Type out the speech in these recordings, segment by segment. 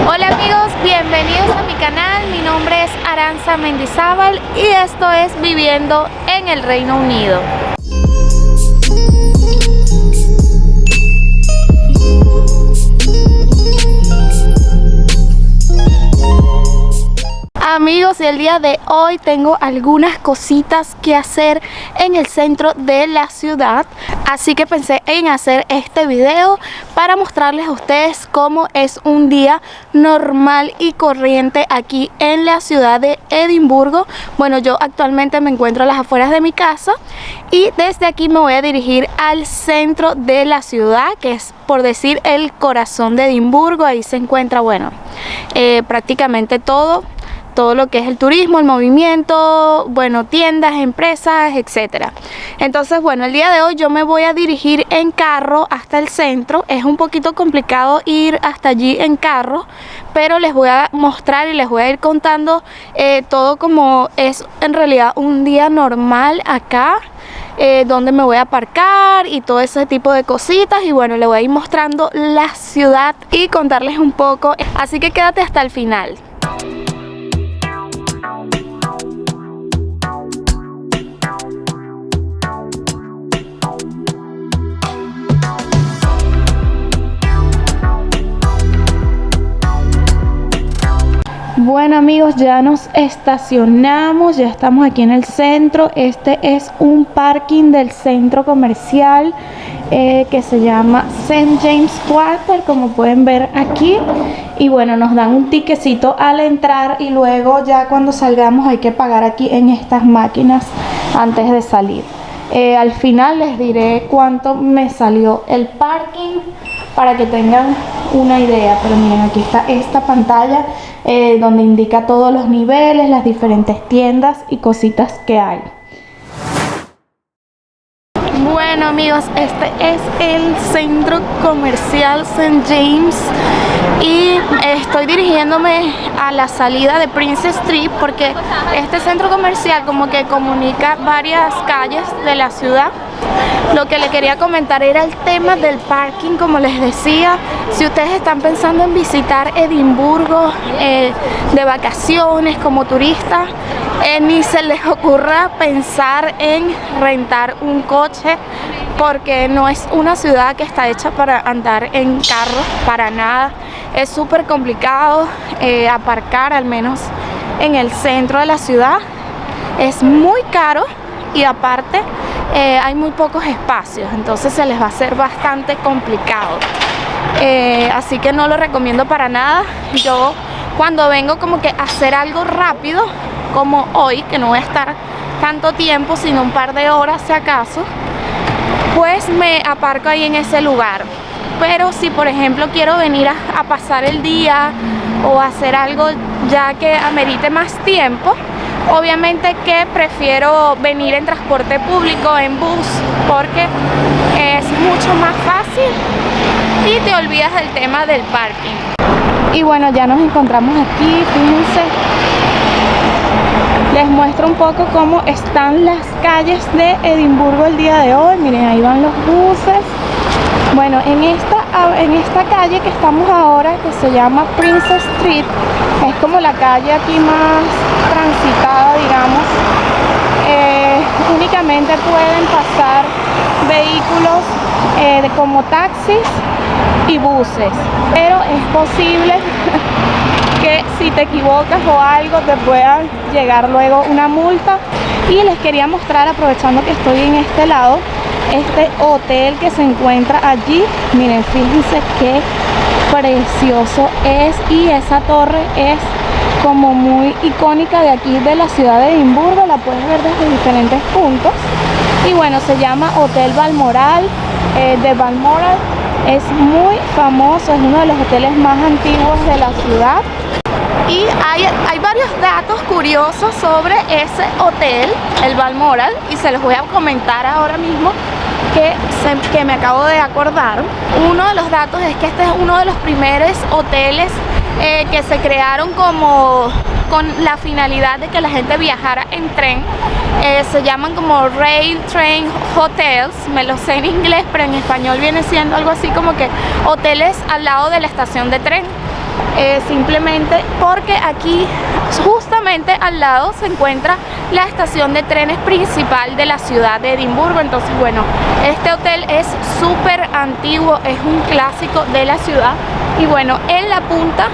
Hola amigos, bienvenidos a mi canal. Mi nombre es Aranza Mendizábal y esto es Viviendo en el Reino Unido. Amigos, y el día de hoy tengo algunas cositas que hacer en el centro de la ciudad, así que pensé en hacer este video para mostrarles a ustedes cómo es un día normal y corriente aquí en la ciudad de Edimburgo. Bueno, yo actualmente me encuentro a las afueras de mi casa y desde aquí me voy a dirigir al centro de la ciudad, que es, por decir, el corazón de Edimburgo. Ahí se encuentra, bueno, prácticamente todo lo que es el turismo, el movimiento, bueno, tiendas, empresas, etcétera. Entonces, bueno, el día de hoy yo me voy a dirigir en carro hasta el centro. Es un poquito complicado ir hasta allí en carro, pero les voy a mostrar y les voy a ir contando todo como es en realidad un día normal acá. Donde me voy a aparcar y todo ese tipo de cositas, y bueno, les voy a ir mostrando la ciudad y contarles un poco, así que quédate hasta el final. Bueno amigos, ya nos estacionamos, ya estamos aquí en el centro. Este es un parking del centro comercial que se llama St. James Quarter, como pueden ver aquí. Y bueno, nos dan un tiquecito al entrar y luego ya cuando salgamos hay que pagar aquí en estas máquinas antes de salir. Al final les diré cuánto me salió el parking para que tengan una idea, pero miren, aquí está esta pantalla donde indica todos los niveles, las diferentes tiendas y cositas que hay. Bueno amigos, este es el centro comercial St. James y estoy dirigiéndome a la salida de Princess Street, porque este centro comercial como que comunica varias calles de la ciudad. Lo que le quería comentar era el tema del parking. Como les decía, si ustedes están pensando en visitar Edimburgo de vacaciones como turistas, ni se les ocurra pensar en rentar un coche, porque no es una ciudad que está hecha para andar en carro, para nada. Es súper complicado aparcar, al menos en el centro de la ciudad. Es muy caro y aparte hay muy pocos espacios, entonces se les va a hacer bastante complicado. Así que no lo recomiendo para nada. Yo cuando vengo como que a hacer algo rápido, como hoy, que no voy a estar tanto tiempo, sino un par de horas si acaso, pues me aparco ahí en ese lugar. Pero si por ejemplo quiero venir a pasar el día o hacer algo ya que amerite más tiempo, obviamente que prefiero venir en transporte público, en bus, porque es mucho más fácil y te olvidas del tema del parking. Y bueno, ya nos encontramos aquí, fíjense. Les muestro un poco cómo están las calles de Edimburgo el día de hoy. Miren, ahí van los buses. Bueno, en esta calle que estamos ahora, que se llama Princess Street, es como la calle aquí más transitada, digamos. Únicamente pueden pasar vehículos como taxis y buses, pero es posible que si te equivocas o algo te pueda llegar luego una multa. Y les quería mostrar, aprovechando que estoy en este lado, este hotel que se encuentra allí. Miren, fíjense qué precioso es, y esa torre es como muy icónica de aquí de la ciudad de Edimburgo. La puedes ver desde diferentes puntos. Y bueno, se llama Hotel Balmoral de Balmoral. Es muy famoso, es uno de los hoteles más antiguos de la ciudad. Y hay varios datos curiosos sobre ese hotel, el Balmoral, y se los voy a comentar ahora mismo que me acabo de acordar. Uno de los datos es que este es uno de los primeros hoteles que se crearon como con la finalidad de que la gente viajara en tren. Se llaman como Rail Train Hotels, me lo sé en inglés, pero en español viene siendo algo así como que hoteles al lado de la estación de tren. simplemente porque aquí justamente al lado se encuentra la estación de trenes principal de la ciudad de Edimburgo. Entonces bueno, este hotel es súper antiguo, es un clásico de la ciudad. Y bueno, en la punta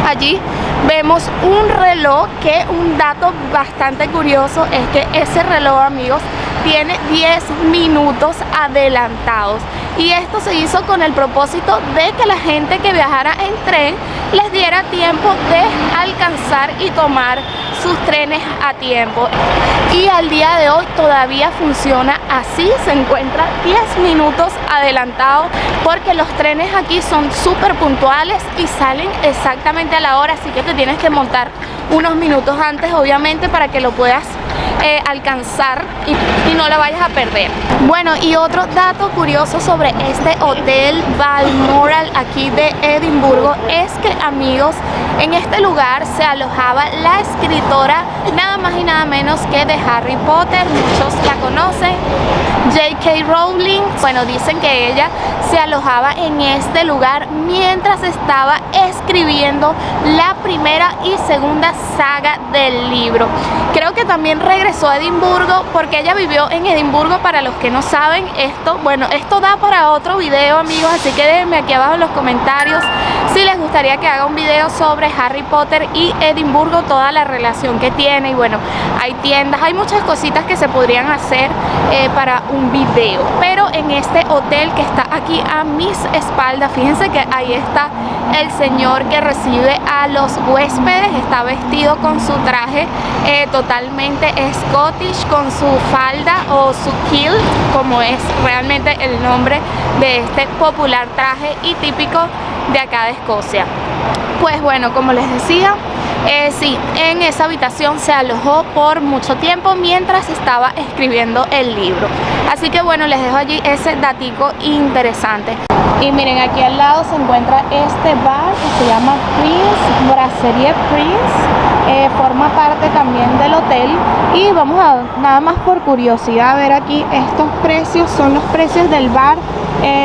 allí vemos un reloj, que un dato bastante curioso es que ese reloj, amigos, tiene 10 minutos adelantados, y esto se hizo con el propósito de que la gente que viajara en tren les diera tiempo de alcanzar y tomar sus trenes a tiempo. Y al día de hoy todavía funciona así, se encuentra 10 minutos adelantado, porque los trenes aquí son súper puntuales y salen exactamente a la hora, así que te tienes que montar unos minutos antes, obviamente, para que lo puedas alcanzar y no la vayas a perder. Bueno, y otro dato curioso sobre este hotel Balmoral aquí de Edimburgo es que, amigos, en este lugar se alojaba la escritora nada más y nada menos que de Harry Potter. Muchos la conocen, J.K. Rowling. Bueno, dicen que ella se alojaba en este lugar mientras estaba escribiendo la primera y segunda saga del libro. Creo que también regresó a Edimburgo porque ella vivió en Edimburgo. Para los que no saben esto, bueno, esto da para otro video, amigos, así que déjenme aquí abajo en los comentarios si les gustaría que haga un video sobre Harry Potter y Edimburgo, toda la relación que tiene. Y bueno, hay tiendas, hay muchas cositas que se podrían hacer para un video. Pero en este hotel que está aquí a mis espaldas, fíjense que ahí está el señor que recibe a los huéspedes. Está vestido con su traje totalmente Scottish, con su falda o su kilt, como es realmente el nombre de este popular traje y típico de acá de Escocia. Pues bueno, como les decía, sí, en esa habitación se alojó por mucho tiempo mientras estaba escribiendo el libro. Así que bueno, les dejo allí ese datico interesante. Y miren, aquí al lado se encuentra este bar que se llama Prince, Brasserie Prince. Forma parte también del hotel. Y vamos a, nada más por curiosidad, a ver aquí estos precios. Son los precios del bar.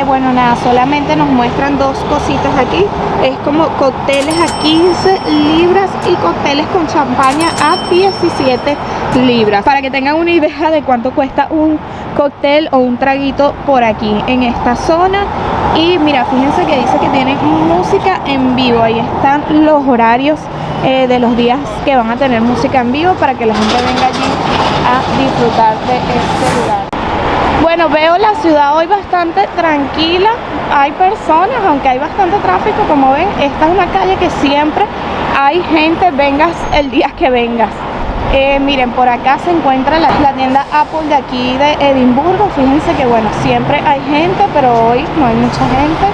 Bueno, nada, solamente nos muestran dos cositas aquí. Es como cócteles a 15 libras y cócteles con champaña a 17 libras. Para que tengan una idea de cuánto cuesta un cóctel o un traguito por aquí en esta zona. Y mira, fíjense que dice que tienen música en vivo. Ahí están los horarios de los días que van a tener música en vivo para que la gente venga allí a disfrutar de este lugar. Bueno, veo la ciudad hoy bastante tranquila. Hay personas, aunque hay bastante tráfico, como ven. Esta es una calle que siempre hay gente, vengas el día que vengas. Miren, por acá se encuentra la tienda Apple de aquí de Edimburgo. Fíjense que bueno, siempre hay gente, pero hoy no hay mucha gente.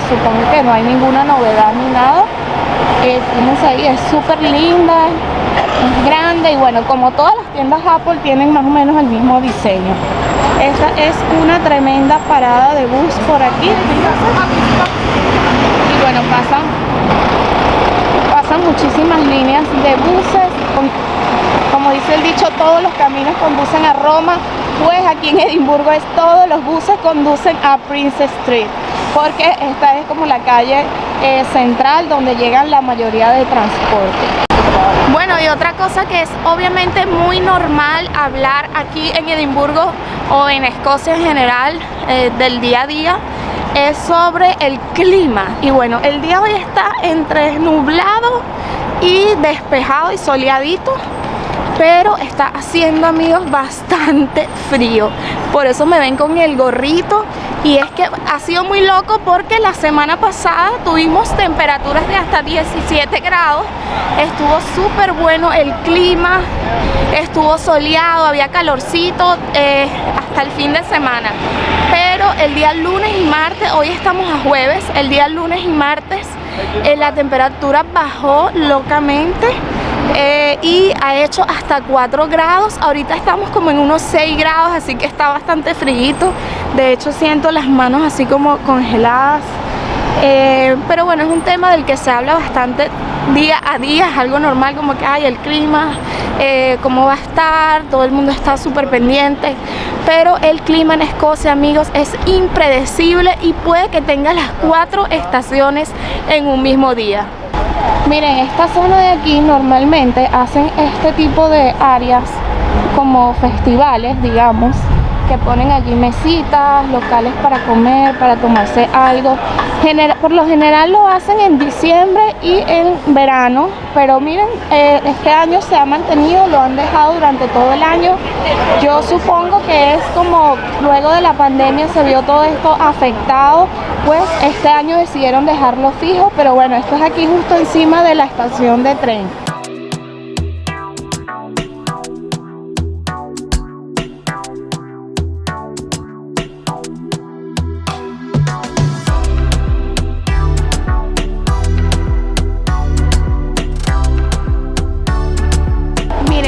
Supongo que no hay ninguna novedad ni nada. Fíjense ahí, es súper linda, es grande y bueno, como todas las tiendas Apple tienen más o menos el mismo diseño. Esta es una tremenda parada de bus por aquí. Y bueno, pasan muchísimas líneas de buses. Como dice el dicho, todos los caminos conducen a Roma. Pues aquí en Edimburgo todos los buses conducen a Prince Street, porque esta es como la calle central donde llegan la mayoría de transporte. Bueno, y otra cosa que es obviamente muy normal hablar aquí en Edimburgo o en Escocia en general del día a día es sobre el clima. Y bueno, el día hoy está entre nublado y despejado y soleadito, pero está haciendo, amigos, bastante frío. Por eso me ven con el gorrito. Y es que ha sido muy loco porque la semana pasada tuvimos temperaturas de hasta 17 grados. Estuvo súper bueno el clima, estuvo soleado, había calorcito hasta el fin de semana. Pero el día lunes y martes, hoy estamos a jueves, el día lunes y martes la temperatura bajó locamente. Y ha hecho hasta 4 grados. Ahorita estamos como en unos 6 grados, así que está bastante frío. De hecho siento las manos así como congeladas. Pero bueno, es un tema del que se habla bastante día a día, es algo normal, como que hay el clima, cómo va a estar, todo el mundo está súper pendiente, pero el clima en Escocia, amigos, es impredecible y puede que tenga las 4 estaciones en un mismo día. Miren, esta zona de aquí normalmente hacen este tipo de áreas como festivales, digamos, que ponen allí mesitas, locales para comer, para tomarse algo. Por lo general lo hacen en diciembre y en verano, pero miren, este año se ha mantenido, lo han dejado durante todo el año. Yo supongo que es como luego de la pandemia se vio todo esto afectado, pues este año decidieron dejarlo fijo, pero bueno, esto es aquí justo encima de la estación de tren.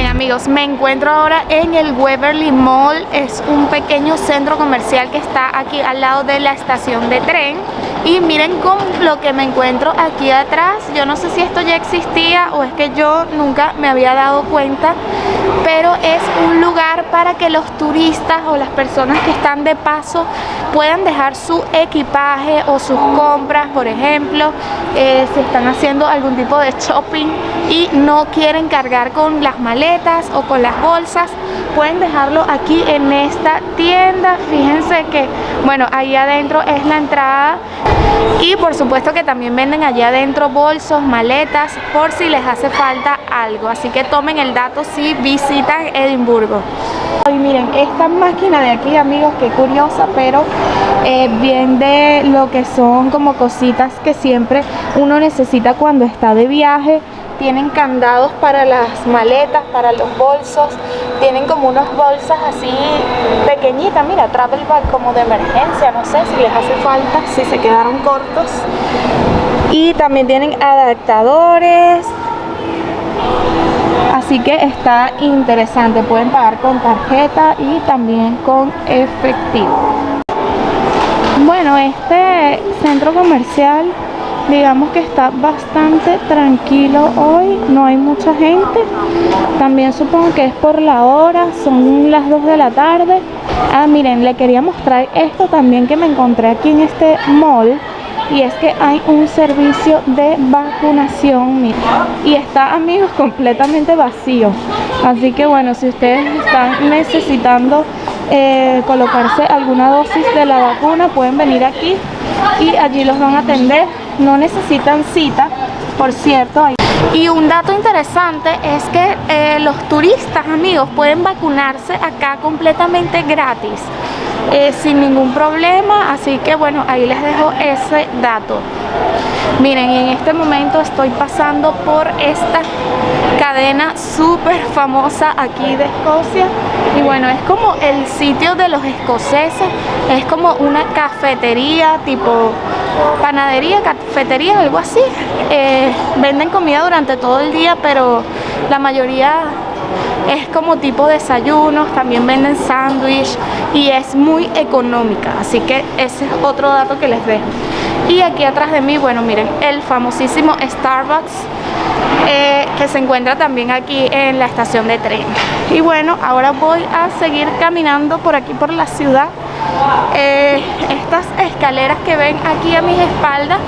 Amigos, me encuentro ahora en el Waverley Mall, es un pequeño centro comercial que está aquí al lado de la estación de tren y miren con lo que me encuentro aquí atrás. Yo no sé si esto ya existía o es que yo nunca me había dado cuenta, pero es un lugar para que los turistas o las personas que están de paso puedan dejar su equipaje o sus compras, por ejemplo, si están haciendo algún tipo de shopping y no quieren cargar con las maletas o con las bolsas, pueden dejarlo aquí en esta tienda. Fíjense que, bueno, ahí adentro es la entrada y por supuesto que también venden allá adentro bolsos, maletas, por si les hace falta algo, así que tomen el dato si visitan Edimburgo. Y miren, esta máquina de aquí, amigos, qué curiosa, pero vende lo que son como cositas que siempre uno necesita cuando está de viaje. Tienen candados para las maletas, para los bolsos, tienen como unas bolsas así pequeñitas, mira, travel bag como de emergencia, no sé si les hace falta, si se quedaron cortos. Y también tienen adaptadores, así que está interesante, pueden pagar con tarjeta y también con efectivo. Bueno, este centro comercial, digamos que está bastante tranquilo hoy, no hay mucha gente. También supongo que es por la hora, son las 2 de la tarde. Ah, miren, le quería mostrar esto también que me encontré aquí en este mall. Y es que hay un servicio de vacunación, miren, y está, amigos, completamente vacío. Así que bueno, si ustedes están necesitando colocarse alguna dosis de la vacuna, pueden venir aquí y allí los van a atender. No necesitan cita, por cierto. Y un dato interesante es que los turistas, amigos, pueden vacunarse acá completamente gratis, sin ningún problema, así que bueno, ahí les dejo ese dato. Miren, en este momento estoy pasando por esta cadena súper famosa aquí de Escocia y bueno, es como el sitio de los escoceses, es como una cafetería tipo panadería, cafetería, algo así. Venden comida durante todo el día, pero la mayoría es como tipo desayunos, también venden sándwich y es muy económica, así que ese es otro dato que les dejo. Y aquí atrás de mí, bueno, miren, el famosísimo Starbucks, que se encuentra también aquí en la estación de tren. Y bueno, ahora voy a seguir caminando por aquí por la ciudad. Estas escaleras que ven aquí a mis espaldas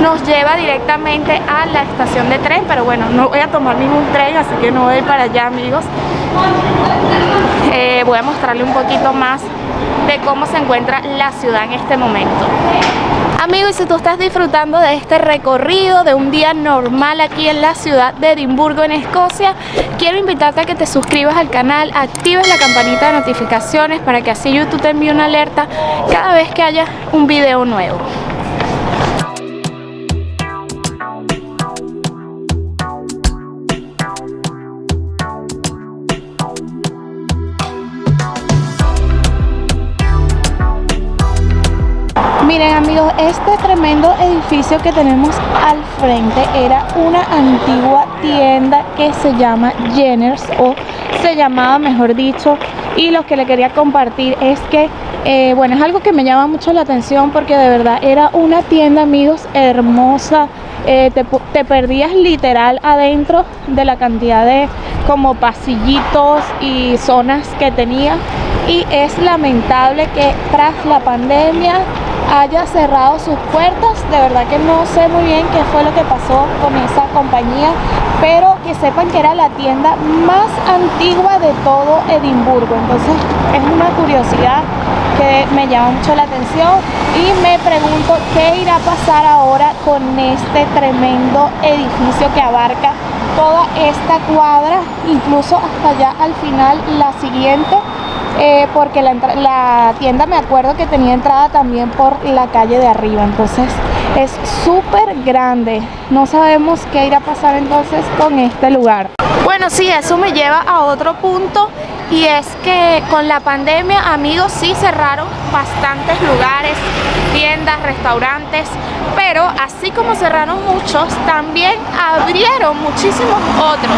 nos lleva directamente a la estación de tren, pero bueno, no voy a tomar ningún tren, así que no voy a ir para allá, amigos. Voy a mostrarle un poquito más de cómo se encuentra la ciudad en este momento. Amigos, y si tú estás disfrutando de este recorrido de un día normal aquí en la ciudad de Edimburgo, en Escocia, quiero invitarte a que te suscribas al canal, actives la campanita de notificaciones para que así YouTube te envíe una alerta cada vez que haya un video nuevo. Miren, amigos, este tremendo edificio que tenemos al frente era una antigua tienda que se llama Jenners, o se llamaba, mejor dicho, Y lo que le quería compartir es que bueno, es algo que me llama mucho la atención porque de verdad era una tienda, amigos, hermosa. Te perdías literal adentro de la cantidad de como pasillitos y zonas que tenía, y es lamentable que tras la pandemia haya cerrado sus puertas. De verdad que no sé muy bien qué fue lo que pasó con esa compañía, pero que sepan que era la tienda más antigua de todo Edimburgo. Entonces es una curiosidad que me llama mucho la atención y me pregunto qué irá a pasar ahora con este tremendo edificio que abarca toda esta cuadra, incluso hasta allá al final la siguiente, porque la tienda, me acuerdo que tenía entrada también por la calle de arriba. Entonces es súper grande, no sabemos qué irá a pasar entonces con este lugar. Bueno, sí, eso me lleva a otro punto, y es que con la pandemia, amigos, sí cerraron bastantes lugares, tiendas, restaurantes, pero así como cerraron muchos, también abrieron muchísimos otros.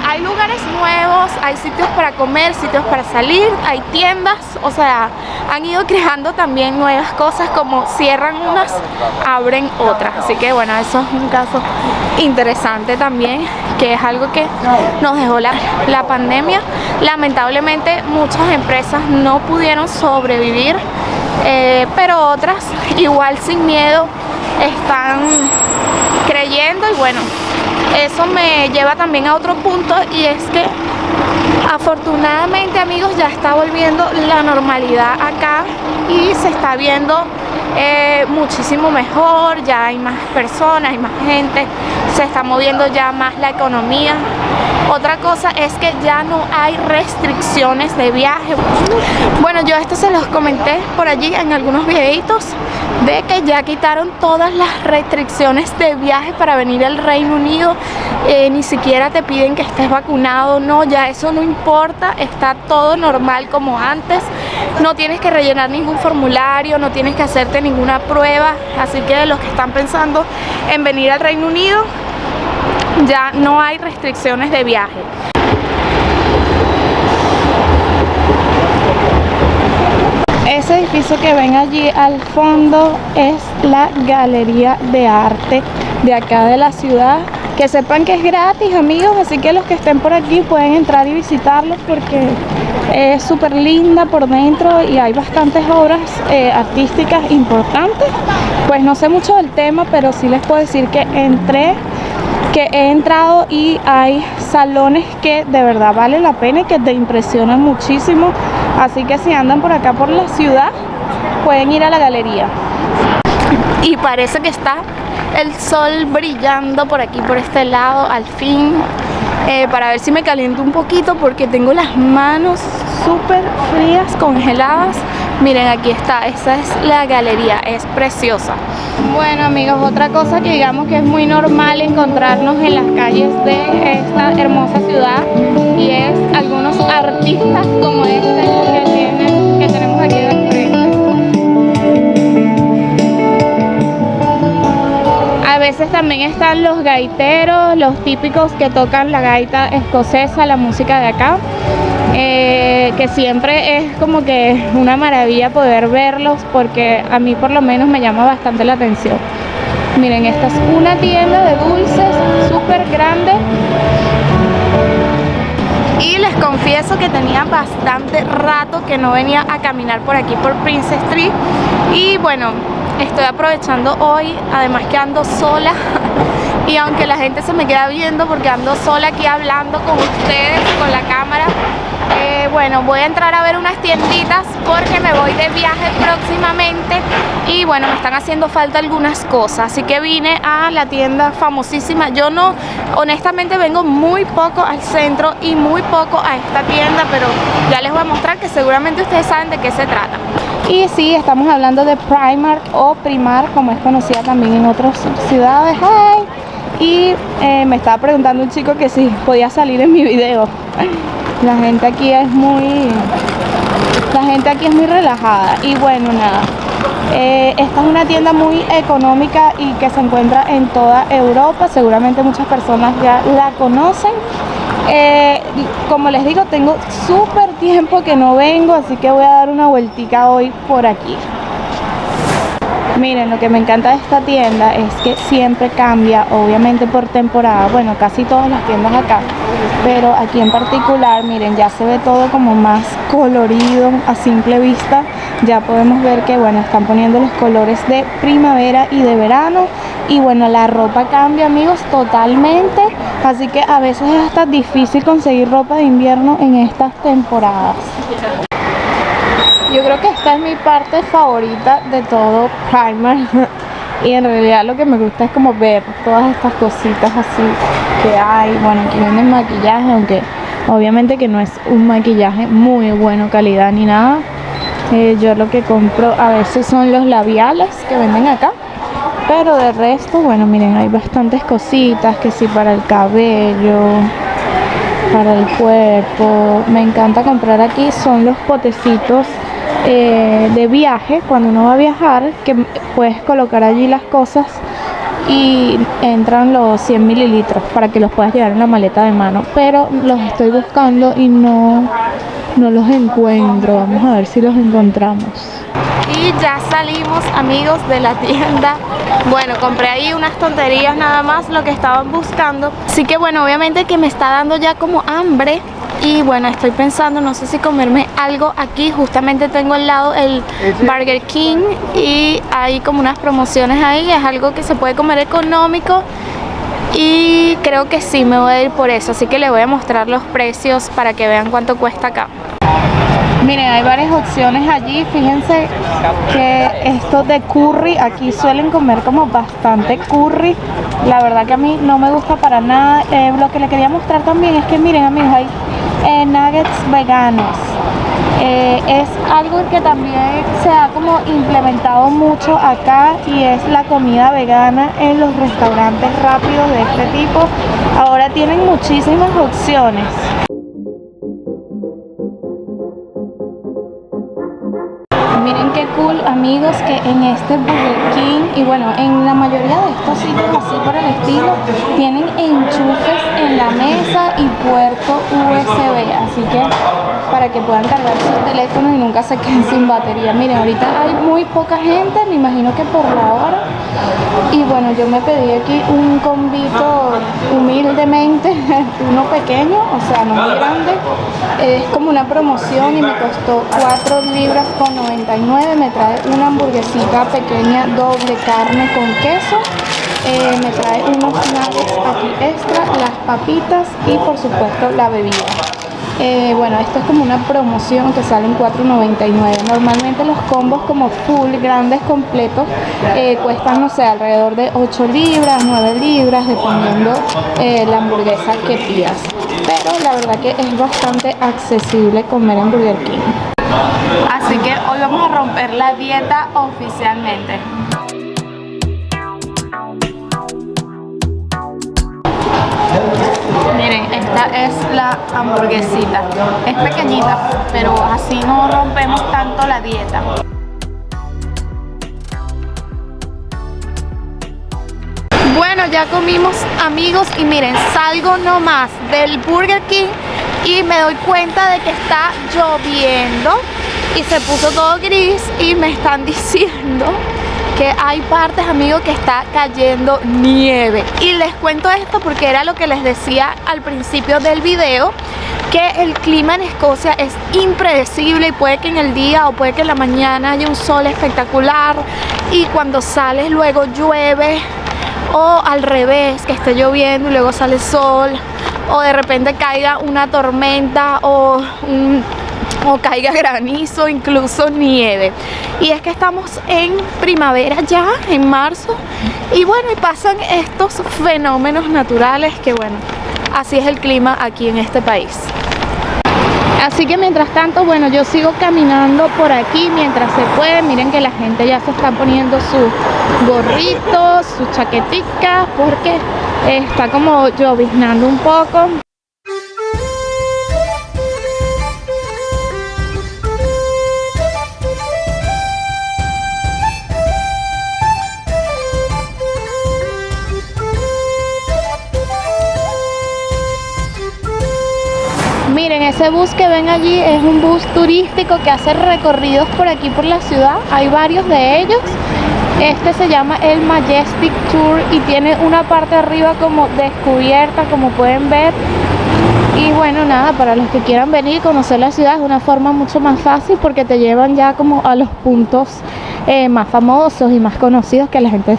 Hay lugares nuevos, hay sitios para comer, sitios para salir, hay tiendas, o sea, han ido creando también nuevas cosas, como cierran unas, abren otras. Así que bueno, eso es un caso interesante también, que es algo que nos dejó la pandemia. Lamentablemente muchas empresas no pudieron sobrevivir, pero otras igual sin miedo están creyendo. Y bueno, eso me lleva también a otro punto, y es que afortunadamente, amigos, ya está volviendo la normalidad acá y se está viendo muchísimo mejor. Ya hay más personas, hay más gente, se está moviendo ya más la economía. Otra cosa es que ya no hay restricciones de viaje. Bueno, yo esto se los comenté por allí en algunos videitos, de que ya quitaron todas las restricciones de viaje para venir al Reino Unido. Ni siquiera te piden que estés vacunado, no, ya eso no importa, está todo normal como antes. No tienes que rellenar ningún formulario, no tienes que hacerte ninguna prueba. Así que los que están pensando en venir al Reino Unido, ya no hay restricciones de viaje. Ese edificio que ven allí al fondo es la Galería de Arte de acá de la ciudad. Que sepan que es gratis, amigos, así que los que estén por aquí pueden entrar y visitarlos, porque es súper linda por dentro y hay bastantes obras artísticas importantes. Pues no sé mucho del tema, pero sí les puedo decir que he entrado y hay salones que de verdad vale la pena y que te impresionan muchísimo. Así que si andan por acá por la ciudad, pueden ir a la galería. Y parece que está el sol brillando por aquí, por este lado, al fin, para ver si me caliento un poquito, porque tengo las manos súper frías, congeladas. Miren, aquí está, esa es la galería, es preciosa. Bueno, amigos, otra cosa que digamos que es muy normal encontrarnos en las calles de esta hermosa ciudad, y es algunos artistas como este que tenemos aquí de frente. A veces también están los gaiteros, los típicos que tocan la gaita escocesa, la música de acá, que siempre es como que una maravilla poder verlos, porque a mí por lo menos me llama bastante la atención. Miren, esta es una tienda de dulces súper grande. Y les confieso que tenía bastante rato que no venía a caminar por aquí, por Prince Street. Y bueno, estoy aprovechando hoy, además que ando sola. Y aunque la gente se me queda viendo porque ando sola aquí hablando con ustedes, con la cámara, bueno, voy a entrar a ver unas tienditas porque me voy de viaje próximamente. Y bueno, me están haciendo falta algunas cosas, así que vine a la tienda famosísima. Yo no, honestamente vengo muy poco al centro y muy poco a esta tienda, pero ya les voy a mostrar, que seguramente ustedes saben de qué se trata. Y sí, estamos hablando de Primark, o Primark, como es conocida también en otras ciudades. ¡Hey! Y me estaba preguntando un chico que si podía salir en mi video. La gente aquí es muy relajada. Y bueno, nada, esta es una tienda muy económica y que se encuentra en toda Europa. Seguramente muchas personas ya la conocen. Como les digo, tengo súper tiempo que no vengo, así que voy a dar una vueltica hoy por aquí. Miren, lo que me encanta de esta tienda es que siempre cambia, obviamente por temporada, bueno, casi todas las tiendas acá, pero aquí en particular, miren, ya se ve todo como más colorido a simple vista. Ya podemos ver que, bueno, están poniendo los colores de primavera y de verano. Y bueno, la ropa cambia, amigos, totalmente. Así que a veces es hasta difícil conseguir ropa de invierno en estas temporadas. Yo creo que esta es mi parte favorita de todo Primark. Y en realidad lo que me gusta es como ver todas estas cositas así que hay. Bueno, aquí venden maquillaje, aunque obviamente que no es un maquillaje muy bueno calidad ni nada. Yo lo que compro a veces son los labiales que venden acá. Pero de resto, bueno, miren, hay bastantes cositas que sí para el cabello, para el cuerpo. Me encanta comprar aquí, son los potecitos de viaje, cuando uno va a viajar, que puedes colocar allí las cosas y entran los 100 mililitros para que los puedas llevar en la maleta de mano. Pero los estoy buscando y no los encuentro. Vamos a ver si los encontramos. Y ya salimos, amigos, de la tienda. Bueno, compré ahí unas tonterías nada más, lo que estaban buscando. Así que bueno, obviamente que me está dando ya como hambre. Y bueno, estoy pensando, no sé si comerme algo aquí. Justamente tengo al lado el Burger King y hay como unas promociones ahí. Es algo que se puede comer económico y creo que sí, me voy a ir por eso. Así que les voy a mostrar los precios para que vean cuánto cuesta acá. Miren, hay varias opciones allí. Fíjense que estos de curry, aquí suelen comer como bastante curry. La verdad que a mí no me gusta para nada. Lo que les quería mostrar también es que miren, amigos, hay nuggets veganos. Es algo que también se ha como implementado mucho acá y es la comida vegana en los restaurantes rápidos de este tipo. Ahora tienen muchísimas opciones. Miren qué cool, amigos, que en este Burger King y bueno, en la mayoría de estos sitios así por el estilo, tienen enchufes en la mesa y puerto USB, así que para que puedan cargar sus teléfonos y nunca se queden sin batería. Miren, ahorita hay muy poca gente, me imagino que por la hora. Y bueno, yo me pedí aquí un combito humildemente, uno pequeño, o sea, no muy grande. Es como una promoción y me costó 4 libras con 99. Me trae una hamburguesita pequeña, doble carne con queso. Me trae unos nuggets aquí extra, las papitas y por supuesto la bebida. Bueno, esto es como una promoción que sale en $4.99. Normalmente los combos como full, grandes, completos, cuestan, no sé, alrededor de 8 libras, 9 libras, dependiendo la hamburguesa que pidas. Pero la verdad que es bastante accesible comer en Burger King. Así que hoy vamos a romper la dieta oficialmente. Miren, esta es la hamburguesita. Es pequeñita, pero así no rompemos tanto la dieta. Bueno, ya comimos, amigos, y miren, salgo nomás del Burger King y me doy cuenta de que está lloviendo y se puso todo gris y me están diciendo que hay partes, amigos, que está cayendo nieve. Y les cuento esto porque era lo que les decía al principio del video, que el clima en Escocia es impredecible y puede que en el día o puede que en la mañana haya un sol espectacular y cuando sales luego llueve, o al revés, que esté lloviendo y luego sale sol, o de repente caiga una tormenta o caiga granizo, incluso nieve. Y es que estamos en primavera ya, en marzo, y bueno, y pasan estos fenómenos naturales que bueno, así es el clima aquí en este país. Así que mientras tanto, bueno, yo sigo caminando por aquí mientras se puede. Miren que la gente ya se está poniendo sus gorritos, sus chaqueticas, porque está como lloviznando un poco. Miren, ese bus que ven allí es un bus turístico que hace recorridos por aquí por la ciudad. Hay varios de ellos. Este se llama el Majestic Tour y tiene una parte arriba como descubierta, como pueden ver. Y bueno, nada, para los que quieran venir y conocer la ciudad es una forma mucho más fácil porque te llevan ya como a los puntos más famosos y más conocidos que la gente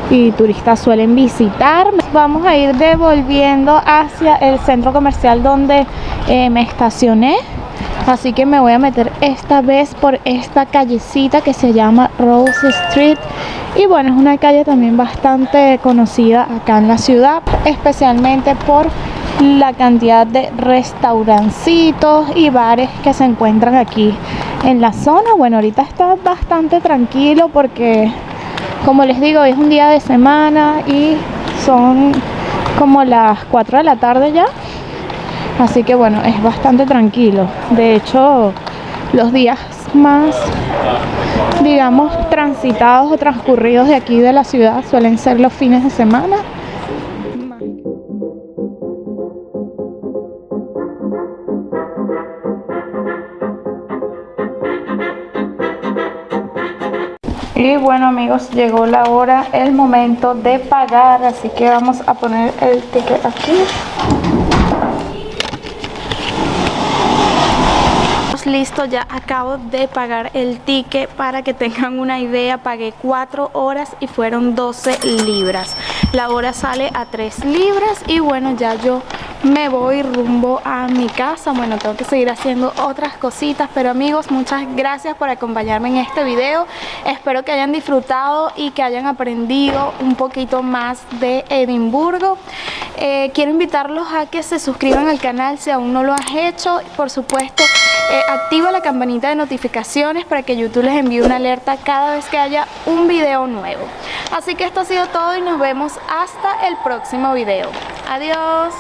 y turistas suelen visitar. Vamos a ir devolviendo hacia el centro comercial donde me estacioné. Así que me voy a meter esta vez por esta callecita que se llama Rose Street. Y bueno, es una calle también bastante conocida acá en la ciudad, especialmente por la cantidad de restaurancitos y bares que se encuentran aquí en la zona. Bueno, ahorita está bastante tranquilo porque, como les digo, es un día de semana y son como las 4 de la tarde ya. Así que bueno, es bastante tranquilo. De hecho, los días más, digamos, transitados o transcurridos de aquí de la ciudad suelen ser los fines de semana. Y bueno, amigos, llegó la hora, el momento de pagar, así que vamos a poner el ticket aquí. Listo, ya acabo de pagar el ticket. Para que tengan una idea, pagué 4 horas y fueron 12 libras. La hora sale a 3 libras y bueno, ya yo me voy rumbo a mi casa. Bueno, tengo que seguir haciendo otras cositas, pero amigos, muchas gracias por acompañarme en este video. Espero que hayan disfrutado y que hayan aprendido un poquito más de Edimburgo. Quiero invitarlos a que se suscriban al canal si aún no lo has hecho. Por supuesto, activa la campanita de notificaciones para que YouTube les envíe una alerta cada vez que haya un video nuevo. Así que esto ha sido todo y nos vemos hasta el próximo video. Adiós.